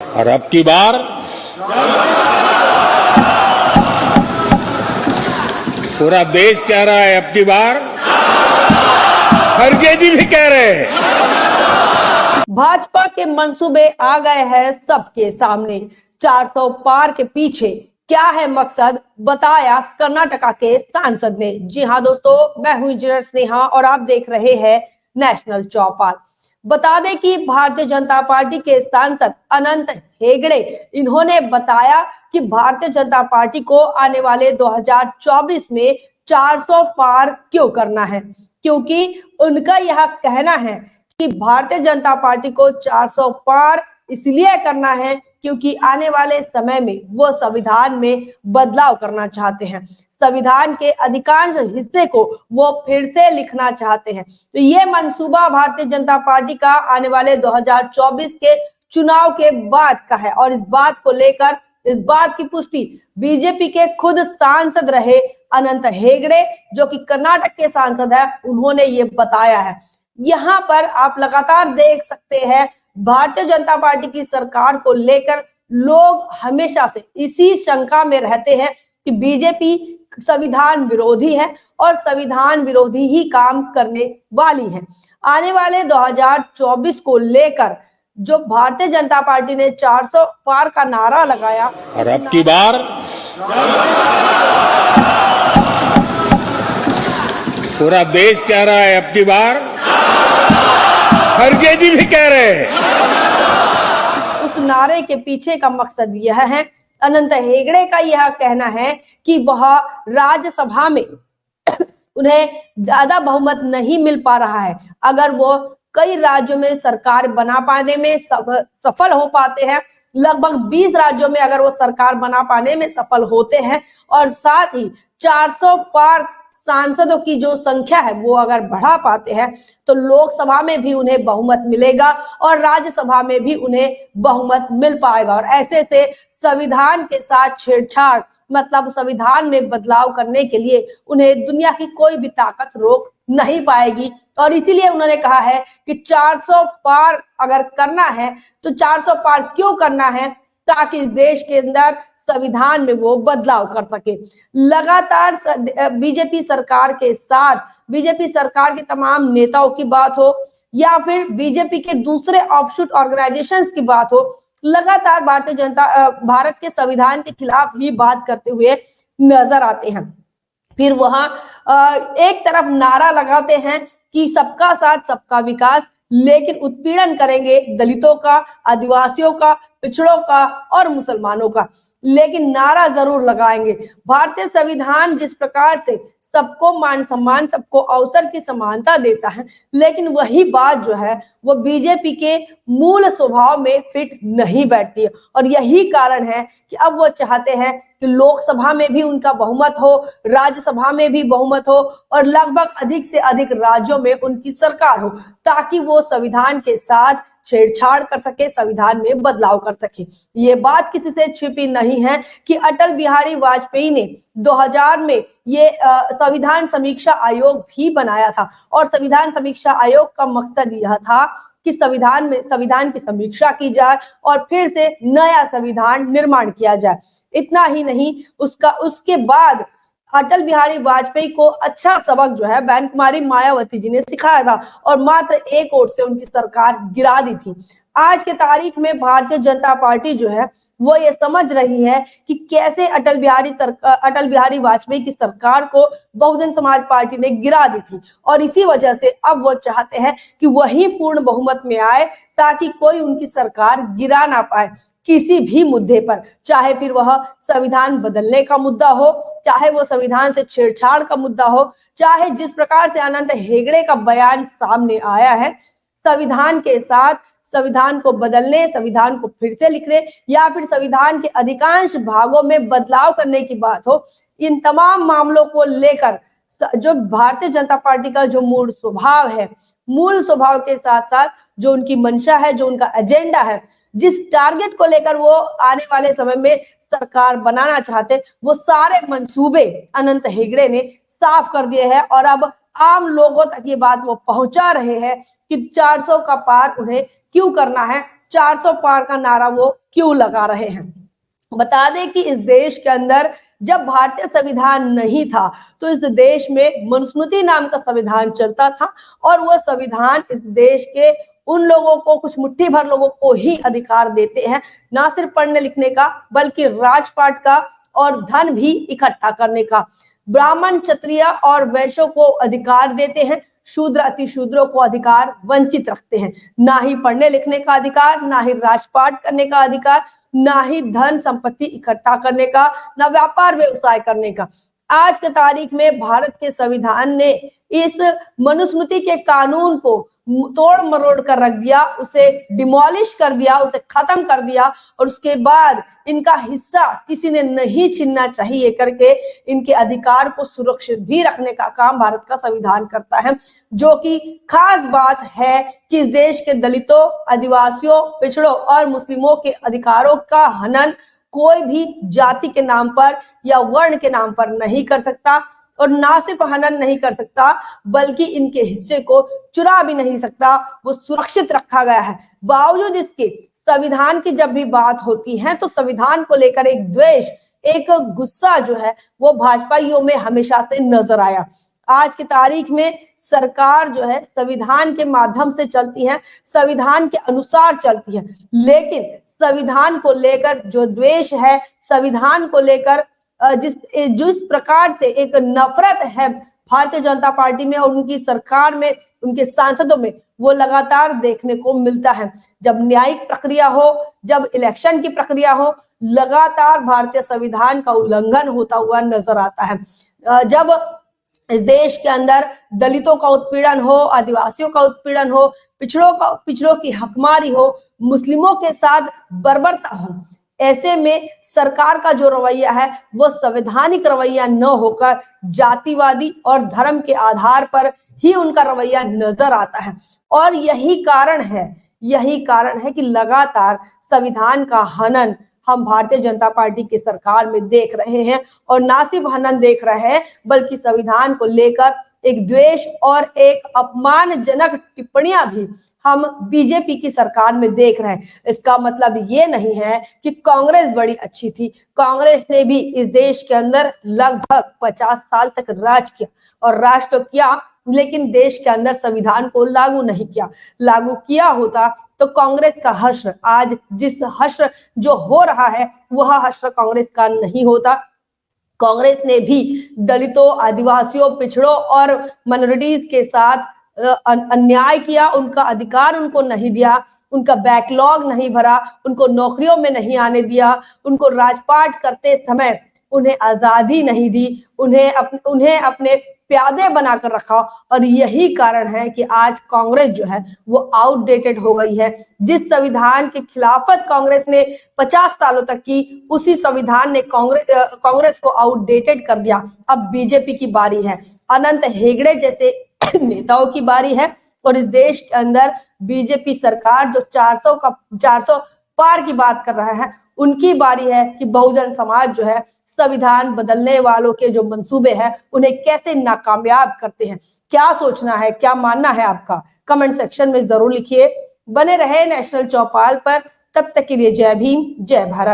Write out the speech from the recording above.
और अब की बार पूरा देश कह रहा है, अब की बार खड़गे जी भी कह रहे हैं। भाजपा के मंसूबे आ गए हैं सबके सामने। 400 पार के पीछे क्या है मकसद, बताया कर्नाटका के सांसद ने। जी हाँ दोस्तों, मैं हूं इंजीनियर स्नेहा और आप देख रहे हैं नेशनल चौपाल। बता दें कि भारतीय जनता पार्टी के सांसद अनंत हेगड़े इन्होंने बताया कि भारतीय जनता पार्टी को आने वाले 2024 में 400 पार क्यों करना है, क्योंकि उनका यह कहना है कि भारतीय जनता पार्टी को 400 पार इसलिए करना है क्योंकि आने वाले समय में वो संविधान में बदलाव करना चाहते हैं। संविधान के अधिकांश हिस्से को वो फिर से लिखना चाहते हैं। तो ये मंसूबा भारतीय जनता पार्टी का आने वाले 2024 के चुनाव के बाद का है और इस बात को लेकर इस बात की पुष्टि बीजेपी के खुद सांसद रहे अनंत हेगड़े, जो कि कर्नाटक के सांसद है, उन्होंने ये बताया है। यहाँ पर आप लगातार देख सकते हैं भारतीय जनता पार्टी की सरकार को लेकर लोग हमेशा से इसी शंका में रहते हैं कि बीजेपी संविधान विरोधी है और संविधान विरोधी ही काम करने वाली है। आने वाले 2024 को लेकर जो भारतीय जनता पार्टी ने 400 पार का नारा लगाया, और अब की बार पूरा देश कह रहा है, अब की बार खड़गे जी भी कह रहे हैं। उस नारे के पीछे का मकसद यह है, अनंत हेगड़े का यह कहना है कि वह राज्यसभा में उन्हें ज्यादा बहुमत नहीं मिल पा रहा है। अगर वो कई राज्यों में सरकार बना पाने में सफल हो पाते हैं, लगभग 20 राज्यों में अगर वो सरकार बना पाने में सफल होते हैं और साथ ही 400 पार सांसदों की जो संख्या है वो अगर बढ़ा पाते हैं तो लोकसभा में भी उन्हें बहुमत मिलेगा और राज्यसभा में भी उन्हें बहुमत मिल पाएगा। और ऐसे से संविधान के साथ छेड़छाड़, मतलब संविधान में बदलाव करने के लिए उन्हें दुनिया की कोई भी ताकत रोक नहीं पाएगी। और इसीलिए उन्होंने कहा है कि 400 पार अगर करना है तो 400 पार क्यों करना है, ताकि इस देश के अंदर संविधान में वो बदलाव कर सके। लगातार बीजेपी सरकार के साथ बीजेपी सरकार के तमाम नेताओं की बात हो या फिर बीजेपी के दूसरे ऑफशूट ऑर्गेनाइजेशंस की बात हो, लगातार भारत के संविधान के खिलाफ ही बात करते हुए नजर आते हैं। फिर वहां एक तरफ नारा लगाते हैं कि सबका साथ सबका विकास, लेकिन उत्पीड़न करेंगे दलितों का, आदिवासियों का, पिछड़ों का और मुसलमानों का, लेकिन नारा जरूर लगाएंगे। भारतीय संविधान जिस प्रकार से सबको मान सम्मान, सबको अवसर की समानता देता है, लेकिन वही बात जो है वो बीजेपी के मूल स्वभाव में फिट नहीं बैठती है। और यही कारण है कि अब वो चाहते हैं कि लोकसभा में भी उनका बहुमत हो, राज्यसभा में भी बहुमत हो और लगभग अधिक से अधिक राज्यों में उनकी सरकार हो, ताकि वो संविधान के साथ छेड़छाड़ कर सके, संविधान में बदलाव कर सके। ये बात किसी से छिपी नहीं है कि अटल बिहारी वाजपेयी ने 2000 में ये संविधान समीक्षा आयोग भी बनाया था और संविधान समीक्षा आयोग का मकसद यह था कि संविधान की समीक्षा की जाए और फिर से नया संविधान निर्माण किया जाए। इतना ही नहीं, उसके बाद अटल बिहारी वाजपेयी को अच्छा सबक जो है बहन कुमारी मायावती जी ने सिखाया था और मात्र एक वोट से उनकी सरकार गिरा दी थी। आज के तारीख में भारतीय जनता पार्टी जो है वो ये समझ रही है कि कैसे अटल बिहारी वाजपेयी की सरकार को बहुजन समाज पार्टी ने गिरा दी थी और इसी वजह से अब वो चाहते हैं कि वही पूर्ण बहुमत में आए ताकि कोई उनकी सरकार गिरा ना पाए किसी भी मुद्दे पर, चाहे फिर वह संविधान बदलने का मुद्दा हो, चाहे वो संविधान से छेड़छाड़ का मुद्दा हो, चाहे जिस प्रकार से अनंत हेगड़े का बयान सामने आया है संविधान के साथ संविधान को बदलने, संविधान को फिर से लिखने या फिर संविधान के अधिकांश भागों में बदलाव करने की बात हो, इन तमाम मामलों को लेकर जो भारतीय जनता पार्टी का जो मूल स्वभाव है, मूल स्वभाव के साथ साथ जो उनकी मंशा है, जो उनका एजेंडा है, जिस टारगेट को लेकर वो आने वाले समय में सरकार बनाना चाहते, वो सारे मंसूबे अनंत हेगड़े ने साफ कर दिए हैं और अब आम लोगों तक ये बात वो पहुंचा रहे हैं कि 400 का पार उन्हें क्यों करना है, 400 पार का नारा वो क्यों लगा रहे हैं। बता दें कि इस देश के अंदर जब भारतीय संविधान नहीं था तो इस देश में मनुस्मृति नाम का संविधान चलता था और वह संविधान इस देश के उन लोगों को, कुछ मुट्ठी भर लोगों को ही अधिकार देते हैं, ना सिर्फ पढ़ने लिखने का बल्कि राजपाट का और धन भी इकट्ठा करने का। ब्राह्मण, क्षत्रिय और वैश्यों को अधिकार देते हैं, शूद्र अतिशूद्रों को अधिकार वंचित रखते हैं। ना ही पढ़ने लिखने का अधिकार, ना ही राजपाट करने का अधिकार, ना ही धन संपत्ति इकट्ठा करने का, ना व्यापार व्यवसाय करने का। आज के तारीख में भारत के संविधान ने इस मनुस्मृति के कानून को तोड़ मरोड़ कर रख दिया, उसे डिमोलिश कर दिया, उसे खत्म कर दिया और उसके बाद इनका हिस्सा किसी ने नहीं छीनना चाहिए करके इनके अधिकार को सुरक्षित भी रखने का काम भारत का संविधान करता है। जो कि खास बात है कि इस देश के दलितों, आदिवासियों, पिछड़ों और मुस्लिमों के अधिकारों का हनन कोई भी जाति के नाम पर या वर्ण के नाम पर नहीं कर सकता और ना सिर्फ हनन नहीं कर सकता बल्कि इनके हिस्से को चुरा भी नहीं सकता, वो सुरक्षित रखा गया है। बावजूद इसके संविधान की जब भी बात होती है तो संविधान को लेकर एक द्वेष, एक गुस्सा जो है वो भाजपाइयों में हमेशा से नजर आया। आज की तारीख में सरकार जो है संविधान के माध्यम से चलती है, संविधान के अनुसार चलती है, लेकिन संविधान को लेकर जो द्वेष है, संविधान को लेकर जिस प्रकार से एक नफरत है भारतीय जनता पार्टी में और उनकी सरकार में, उनके सांसदों में, वो लगातार देखने को मिलता है। जब न्यायिक प्रक्रिया हो, जब इलेक्शन की प्रक्रिया हो, लगातार भारतीय संविधान का उल्लंघन होता हुआ नजर आता है। जब इस देश के अंदर दलितों का उत्पीड़न हो, आदिवासियों का उत्पीड़न हो, पिछड़ों की हकमारी हो, मुस्लिमों के साथ बर्बरता हो, ऐसे में सरकार का जो रवैया है वो संवैधानिक रवैया न होकर जातिवादी और धर्म के आधार पर ही उनका रवैया नजर आता है। और यही कारण है कि लगातार संविधान का हनन हम भारतीय जनता पार्टी की सरकार में देख रहे हैं और ना सिर्फ हनन देख रहे हैं बल्कि संविधान को लेकर एक द्वेष और एक अपमानजनक टिप्पणियां भी हम बीजेपी की सरकार में देख रहे हैं। इसका मतलब ये नहीं है कि कांग्रेस बड़ी अच्छी थी। कांग्रेस ने भी इस देश के अंदर लगभग 50 साल तक राज किया और राज तो किया, लेकिन देश के अंदर संविधान को लागू नहीं किया। लागू किया होता तो कांग्रेस का हश्र, आज जिस हश्र जो हो रहा है वह हश्र कांग्रेस का नहीं होता। कांग्रेस ने भी दलितों, आदिवासियों, पिछड़ों और माइनॉरिटीज के साथ अन्याय किया, उनका अधिकार उनको नहीं दिया, उनका बैकलॉग नहीं भरा, उनको नौकरियों में नहीं आने दिया, उनको राजपाट करते समय उन्हें आजादी नहीं दी, उन्हें अपने प्यादे बनाकर रखा। और यही कारण है कि आज कांग्रेस जो है वो आउटडेटेड हो गई है। जिस संविधान की खिलाफत कांग्रेस ने 50 सालों तक की, उसी संविधान ने कांग्रेस को आउटडेटेड कर दिया। अब बीजेपी की बारी है, अनंत हेगड़े जैसे नेताओं की बारी है और इस देश के अंदर बीजेपी सरकार जो 400 पार की बात कर रहा है, उनकी बारी है कि बहुजन समाज जो है संविधान बदलने वालों के जो मंसूबे हैं उन्हें कैसे नाकामयाब करते हैं। क्या सोचना है, क्या मानना है आपका, कमेंट सेक्शन में जरूर लिखिए। बने रहे नेशनल चौपाल पर, तब तक के लिए जय भीम, जय भारत।